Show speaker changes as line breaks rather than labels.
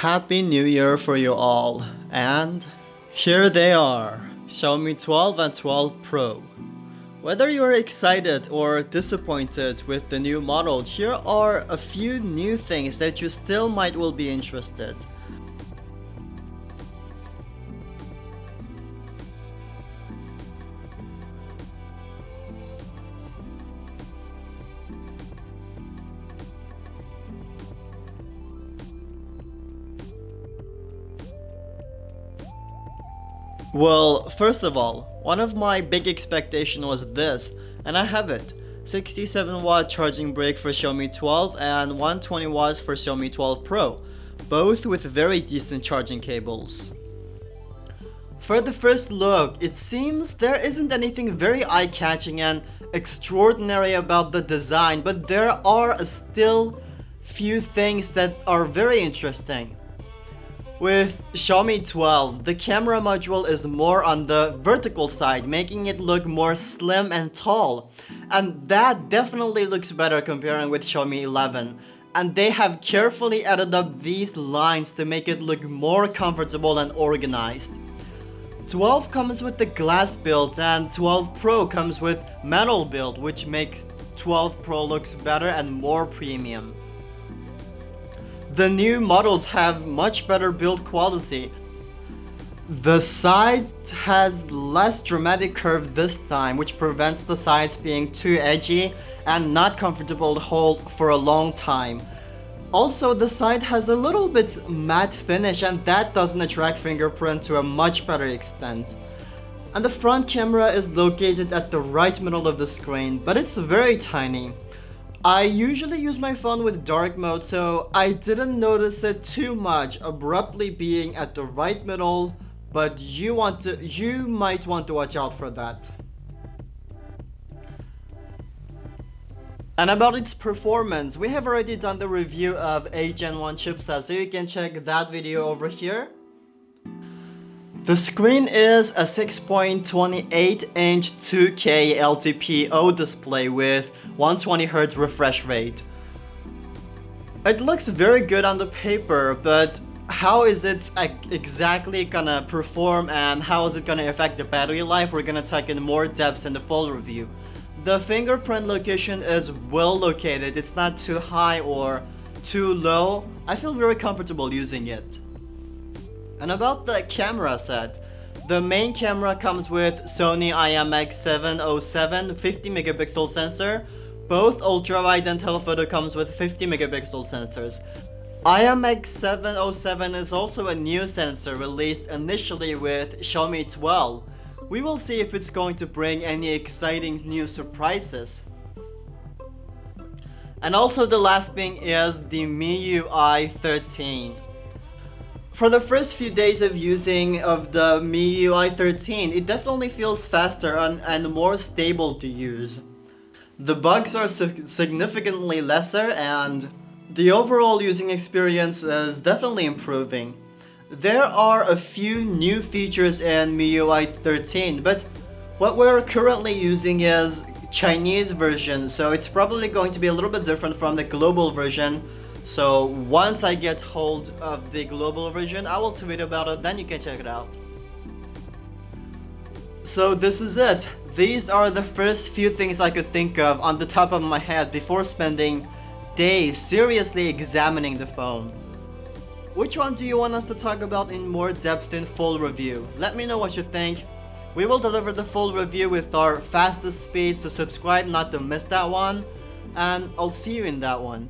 Happy New Year for you all, and here they are, Xiaomi 12 and 12 Pro. Whether you are excited or disappointed with the new model, here are a few new things that you still might will be interested. Well, first of all, one of my big expectations was this, and I have it. 67 watt charging brick for Xiaomi 12 and 120 watts for Xiaomi 12 Pro, both with very decent charging cables. For the first look, it seems there isn't anything very eye-catching and extraordinary about the design, but there are still few things that are very interesting. With Xiaomi 12, the camera module is more on the vertical side, making it look more slim and tall. And that definitely looks better comparing with Xiaomi 11. And they have carefully added up these lines to make it look more comfortable and organized. 12 comes with the glass build and 12 Pro comes with metal build, which makes 12 Pro looks better and more premium. The new models have much better build quality. The side has less dramatic curve this time, which prevents the sides being too edgy and not comfortable to hold for a long time. Also, the side has a little bit matte finish and that doesn't attract fingerprint to a much better extent. And the front camera is located at the right middle of the screen, but it's very tiny. I usually use my phone with dark mode, so I didn't notice it too much abruptly being at the right middle, but you might want to watch out for that. And about its performance, we have already done the review of a Gen 1 chipset, so you can check that video over here. The screen is a 6.28-inch 2K LTPO display with 120Hz refresh rate. It looks very good on the paper, but how is it exactly gonna perform and how is it gonna affect the battery life? We're gonna talk in more depth in the full review. The fingerprint location is well located. It's not too high or too low. I feel very comfortable using it. And about the camera set, the main camera comes with Sony IMX707 50 megapixel sensor. Both ultra-wide and telephoto comes with 50 megapixel sensors. IMX707 is also a new sensor released initially with Xiaomi 12. We will see if it's going to bring any exciting new surprises. And also the last thing is the MIUI 13. For the first few days of using of the MIUI 13, it definitely feels faster and more stable to use. The bugs are significantly lesser and the overall using experience is definitely improving. There are a few new features in MIUI 13, but what we're currently using is Chinese version, so it's probably going to be a little bit different from the global version. So once I get hold of the global version, I will tweet about it, then you can check it out. So this is it. These are the first few things I could think of on the top of my head before spending days seriously examining the phone. Which one do you want us to talk about in more depth in full review? Let me know what you think. We will deliver the full review with our fastest speed, so subscribe not to miss that one, and I'll see you in that one.